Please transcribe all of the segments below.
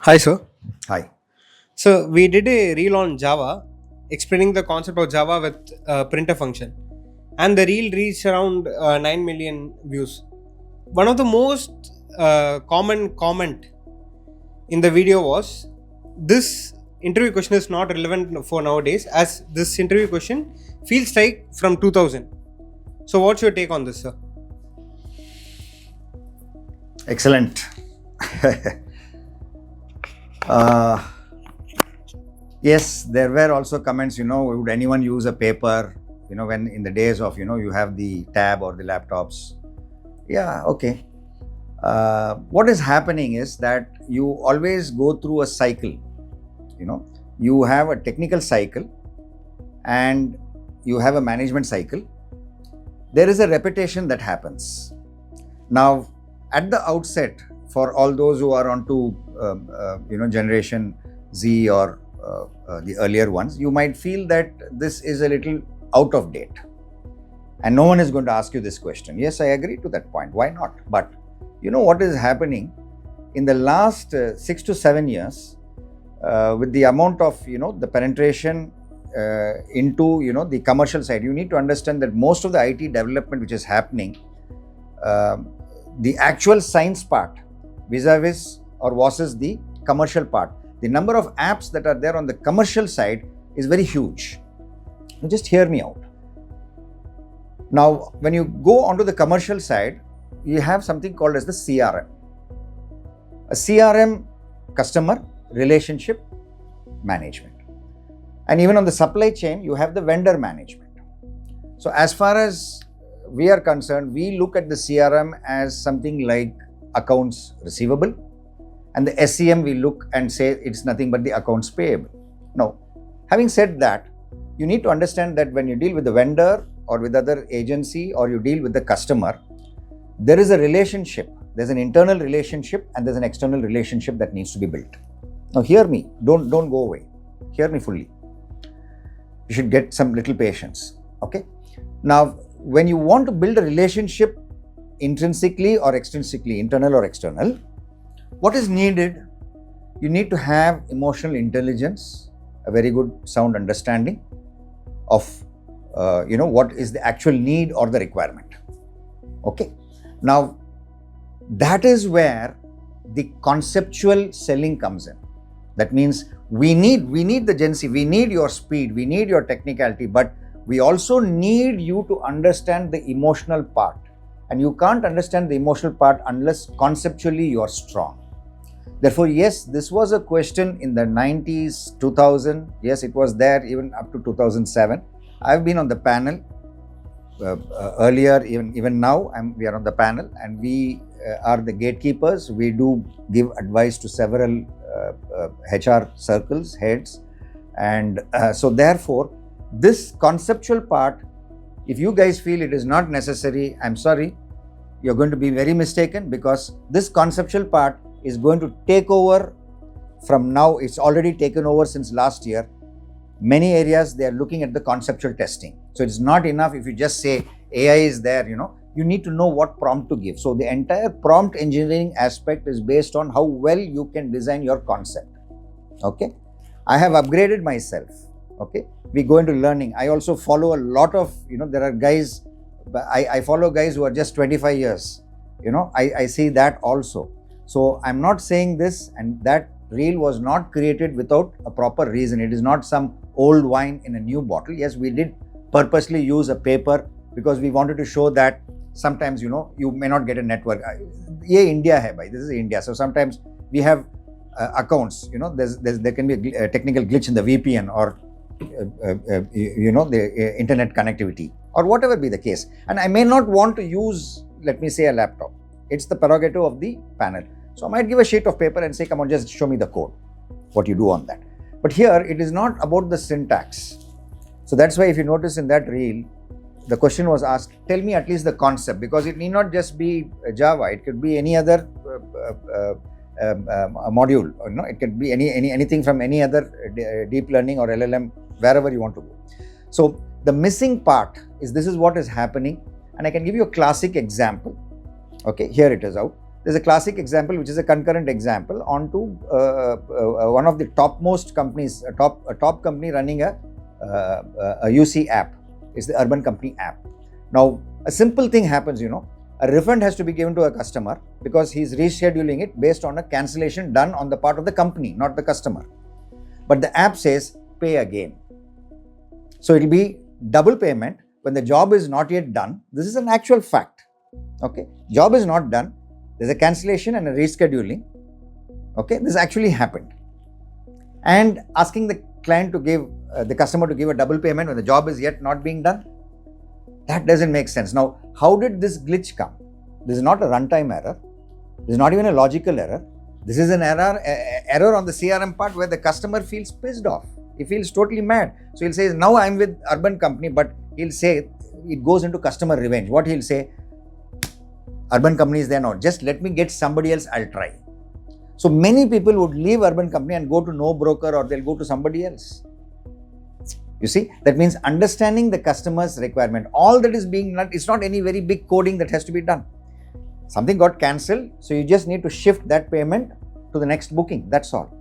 Hi, sir. Hi. So we did a reel on Java, explaining the concept of Java with printer function, and the reel reached around 9 million views. One of the most common comment in the video was, "This interview question is not relevant for nowadays, as this interview question feels like from 2000." So, what's your take on this, sir? Excellent. uh, yes, there were also comments, would anyone use a paper, when in the days of, you have the tab or the laptops. Yeah, okay. What is happening is that you always go through a cycle. You have a technical cycle and you have a management cycle. There is a repetition that happens. Now, at the outset, for all those who are onto generation Z or the earlier ones, you might feel that this is a little out of date, and no one is going to ask you this question. Yes, I agree to that point. Why not? But what is happening in the last 6 to 7 years, with the amount of the penetration into the commercial side, you need to understand that most of the IT development which is happening, the actual science part vis-a-vis or versus the commercial part, the number of apps that are there on the commercial side is very huge. Now just hear me out. Now, when you go onto the commercial side, you have something called as the CRM. A CRM, customer relationship management. And even on the supply chain, you have the vendor management. So as far as we are concerned, we look at the CRM as something like accounts receivable, and the SCM we look and say it's nothing but the accounts payable. Now, having said that, you need to understand that when you deal with the vendor or with other agency or you deal with the customer, there is a relationship. There's an internal relationship and there's an external relationship that needs to be built. Now, hear me. Don't go away. Hear me fully. You should get some little patience. Okay. Now, when you want to build a relationship intrinsically or extrinsically, internal or external, what is needed? You need to have emotional intelligence, a very good sound understanding of what is the actual need or the requirement. Okay. Now, that is where the conceptual selling comes in. That means we need the Gen Z, we need your speed, we need your technicality, but we also need you to understand the emotional part. And you can't understand the emotional part unless conceptually you are strong. Therefore, yes, this was a question in the 90s, 2000. Yes, it was there even up to 2007. I've been on the panel earlier, even now, we are on the panel, and we are the gatekeepers. We do give advice to several HR circles, heads. And so therefore, this conceptual part, if you guys feel it is not necessary, I'm sorry, you're going to be very mistaken, because this conceptual part is going to take over from now. It's already taken over since last year. Many areas they are looking at the conceptual testing. So it's not enough if you just say AI is there, you need to know what prompt to give. So the entire prompt engineering aspect is based on how well you can design your concept. Okay. I have upgraded myself. Okay. We go into learning. I also follow a lot of, there are guys, I follow guys who are just 25 years. I see that also. So I'm not saying this, and that reel was not created without a proper reason. It is not some old wine in a new bottle. Yes, we did purposely use a paper because we wanted to show that sometimes, you may not get a network. Ye India hai bhai. This is India. So sometimes we have accounts, there can be a technical glitch in the VPN or, the internet connectivity or whatever be the case. And I may not want to use, let me say, a laptop. It's the prerogative of the panel. So I might give a sheet of paper and say, come on, just show me the code, what you do on that. But here, it is not about the syntax. So that's why if you notice in that reel, the question was asked, tell me at least the concept, because it need not just be Java. It could be any other module. It could be anything from any other deep learning or LLM, wherever you want to go. So the missing part is, this is what is happening. And I can give you a classic example. Okay, here it is out. there's a classic example, which is a concurrent example, onto one of the topmost companies, a top company running a UC app. It's the Urban Company app. Now, a simple thing happens, a refund has to be given to a customer because he's rescheduling it based on a cancellation done on the part of the company, not the customer. But the app says pay again. So it'll be double payment when the job is not yet done. This is an actual fact. Okay, job is not done. There's a cancellation and a rescheduling. Okay, this actually happened. And asking the client to give, the customer to give a double payment when the job is yet not being done, that doesn't make sense. Now, how did this glitch come? This is not a runtime error. This is not even a logical error. This is an error on the CRM part where the customer feels pissed off. He feels totally mad. So he'll say, now I'm with Urban Company, but he'll say, it goes into customer revenge. What he'll say, Urban Company is there now. Just let me get somebody else, I'll try. So many people would leave Urban Company and go to no broker, or they'll go to somebody else. You see, that means understanding the customer's requirement. All that is being done, it's not any very big coding that has to be done. Something got cancelled, so you just need to shift that payment to the next booking. That's all.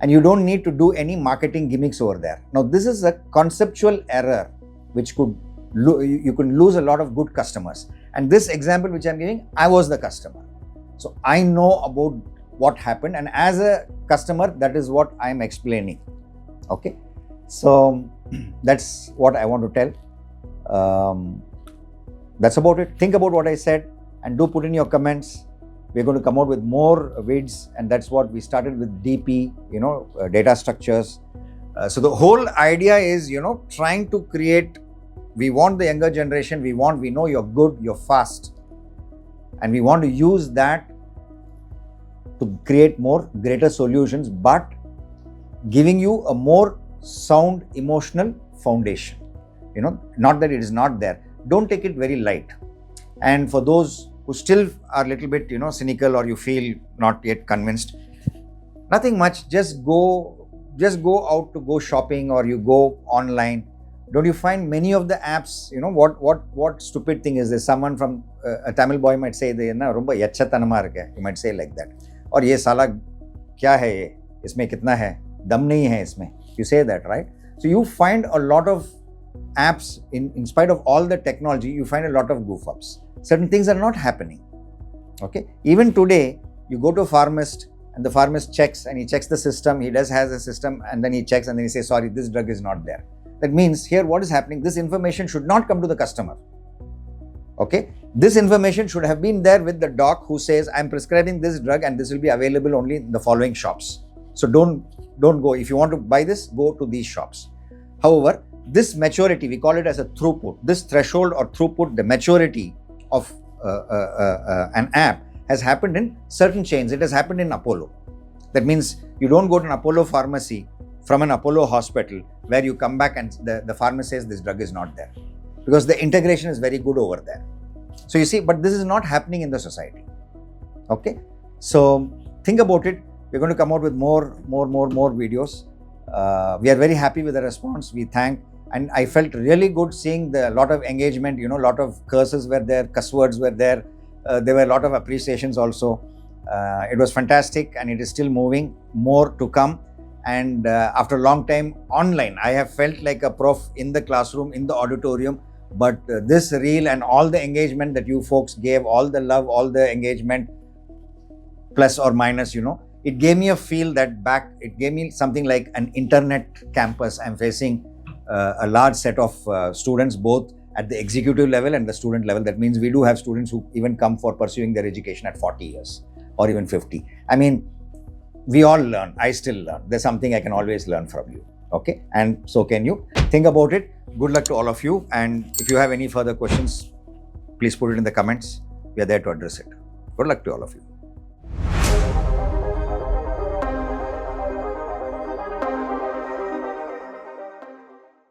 And you don't need to do any marketing gimmicks over there. Now, this is a conceptual error which you can lose a lot of good customers. And this example which I'm giving, I was the customer. So I know about what happened, and as a customer, that is what I'm explaining. Okay. So that's what I want to tell. That's about it. Think about what I said and do put in your comments. We're going to come out with more vids, and that's what we started with DP, data structures. So the whole idea is, trying to create, we want the younger generation, we know you're good, you're fast, and we want to use that to create greater solutions, but giving you a more sound emotional foundation. Not that it is not there. Don't take it very light. And for those who still are a little bit, cynical, or you feel not yet convinced, nothing much. Just go out to go shopping, or you go online. Don't you find many of the apps, what stupid thing is this? Someone from a Tamil boy might say, you might say like that. Or ye sala kya hai ye? Isme kitna hai? Dam nahi hai isme. You say that, right? So you find a lot of apps, in spite of all the technology, you find a lot of goof ups. Certain things are not happening. Okay. Even today, you go to a pharmacist, and the pharmacist checks, and he checks the system. He has a system, and then he checks, and then he says, sorry, this drug is not there. That means here what is happening? This information should not come to the customer. Okay. This information should have been there with the doc who says, I'm prescribing this drug and this will be available only in the following shops. So don't go. If you want to buy this, go to these shops. However, this maturity, we call it as a throughput. This threshold or throughput, the maturity of an app has happened in certain chains. It has happened in Apollo. That means you don't go to an Apollo pharmacy from an Apollo hospital where you come back and the pharmacist says this drug is not there, because the integration is very good over there. So you see, but this is not happening in the society. Okay. So think about it. We're going to come out with more videos. We are very happy with the response. We thank. And I felt really good seeing a lot of engagement, a lot of curses were there, cuss words were there. There were a lot of appreciations also. It was fantastic, and it is still moving, more to come. And after a long time online, I have felt like a prof in the classroom, in the auditorium. But this reel and all the engagement that you folks gave, all the love, all the engagement, plus or minus, it gave me a feel that back, it gave me something like an internet campus. I'm facing a large set of students, both at the executive level and the student level. That means we do have students who even come for pursuing their education at 40 years or even 50. I mean, we all learn. I still learn. There's something I can always learn from you. Okay. And so can you. Think about it. Good luck to all of you. And if you have any further questions, please put it in the comments. We are there to address it. Good luck to all of you.